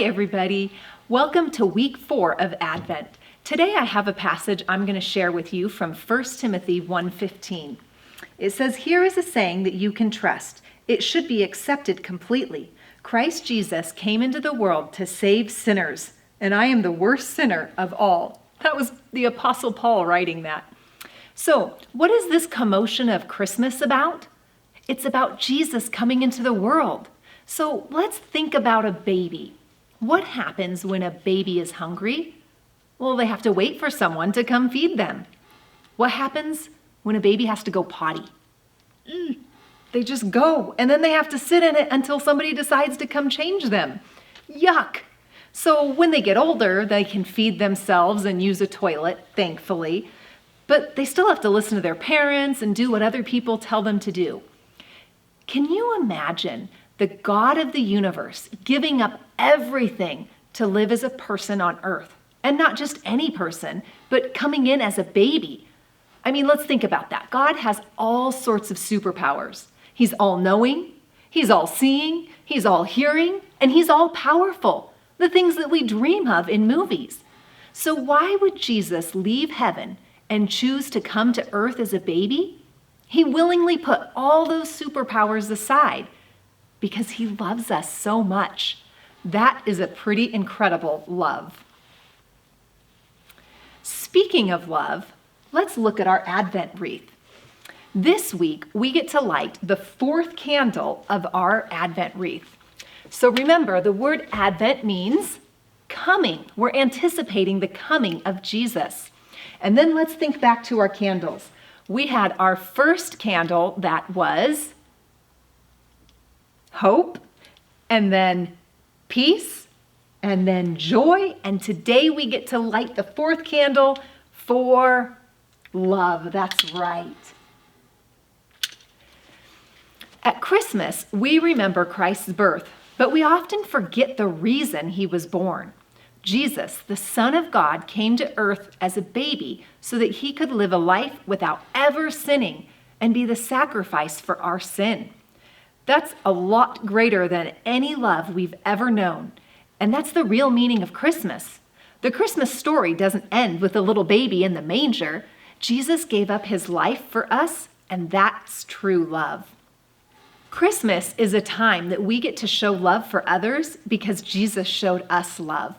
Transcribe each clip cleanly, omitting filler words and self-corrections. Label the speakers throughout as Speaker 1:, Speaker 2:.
Speaker 1: everybody. Welcome to week 4 of Advent. Today I have a passage I'm going to share with you from 1 Timothy 1:15. It says, "Here is a saying that you can trust. It should be accepted completely. Christ Jesus came into the world to save sinners, and I am the worst sinner of all." That was the Apostle Paul writing that. So, what is this commotion of Christmas about? It's about Jesus coming into the world. So let's think about a baby. What happens when a baby is hungry? Well, they have to wait for someone to come feed them. What happens when a baby has to go potty? They just go, and then they have to sit in it until somebody decides to come change them. Yuck! So when they get older, they can feed themselves and use a toilet, thankfully, but they still have to listen to their parents and do what other people tell them to do. Can you imagine the God of the universe giving up everything to live as a person on earth? And not just any person, but coming in as a baby. I mean, let's think about that. God has all sorts of superpowers. He's all-knowing, he's all-seeing, he's all-hearing, and he's all-powerful. The things that we dream of in movies. So why would Jesus leave heaven and choose to come to earth as a baby? He willingly put all those superpowers aside because he loves us so much. That is a pretty incredible love. Speaking of love, let's look at our Advent wreath. This week, we get to light the 4th candle of our Advent wreath. So remember, the word Advent means coming. We're anticipating the coming of Jesus. And then let's think back to our candles. We had our first candle that was hope, and then peace, and then joy. And today we get to light the 4th candle for love. That's right. At Christmas, we remember Christ's birth, but we often forget the reason he was born. Jesus, the Son of God, came to earth as a baby so that he could live a life without ever sinning and be the sacrifice for our sin. That's a lot greater than any love we've ever known. And that's the real meaning of Christmas. The Christmas story doesn't end with a little baby in the manger. Jesus gave up his life for us, and that's true love. Christmas is a time that we get to show love for others because Jesus showed us love.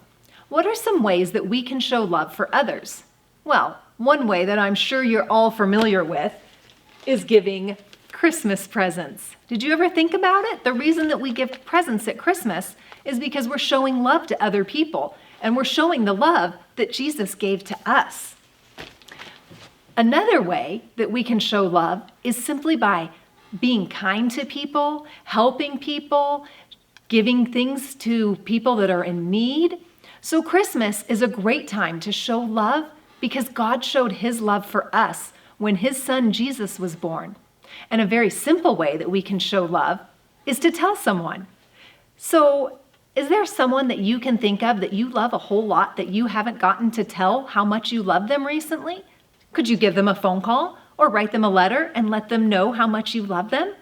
Speaker 1: What are some ways that we can show love for others? Well, one way that I'm sure you're all familiar with is giving Christmas presents. Did you ever think about it? The reason that we give presents at Christmas is because we're showing love to other people, and we're showing the love that Jesus gave to us. Another way that we can show love is simply by being kind to people, helping people, giving things to people that are in need. So Christmas is a great time to show love because God showed his love for us when his son Jesus was born. And a very simple way that we can show love is to tell someone. So is there someone that you can think of that you love a whole lot that you haven't gotten to tell how much you love them recently? Could you give them a phone call or write them a letter and let them know how much you love them?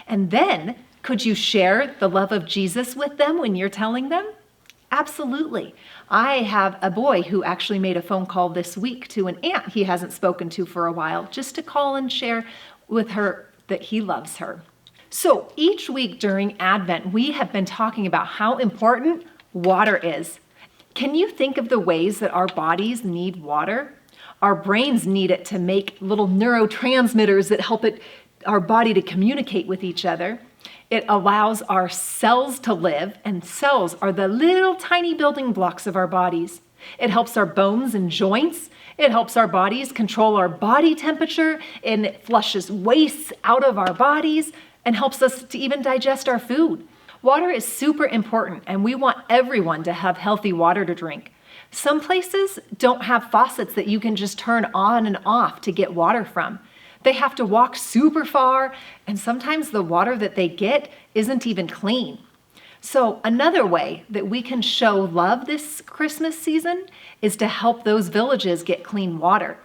Speaker 1: And then could you share the love of Jesus with them when you're telling them? Absolutely. I have a boy who actually made a phone call this week to an aunt he hasn't spoken to for a while, just to call and share with her that he loves her. So each week during Advent, we have been talking about how important water is. Can you think of the ways that our bodies need water? Our brains need it to make little neurotransmitters that help our body to communicate with each other. It allows our cells to live, and cells are the little tiny building blocks of our bodies. It helps our bones and joints. It helps our bodies control our body temperature, and it flushes waste out of our bodies and helps us to even digest our food. Water is super important, and we want everyone to have healthy water to drink. Some places don't have faucets that you can just turn on and off to get water from. They have to walk super far, and sometimes the water that they get isn't even clean. So another way that we can show love this Christmas season is to help those villages get clean water.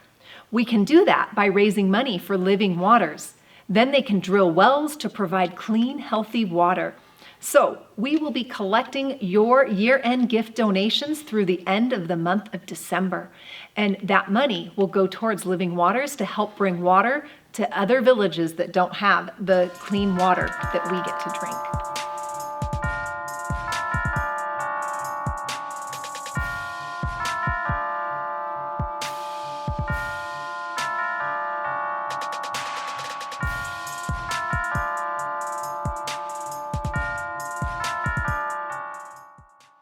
Speaker 1: We can do that by raising money for Living Waters. Then they can drill wells to provide clean, healthy water. So we will be collecting your year-end gift donations through the end of the month of December. And that money will go towards Living Waters to help bring water to other villages that don't have the clean water that we get to drink.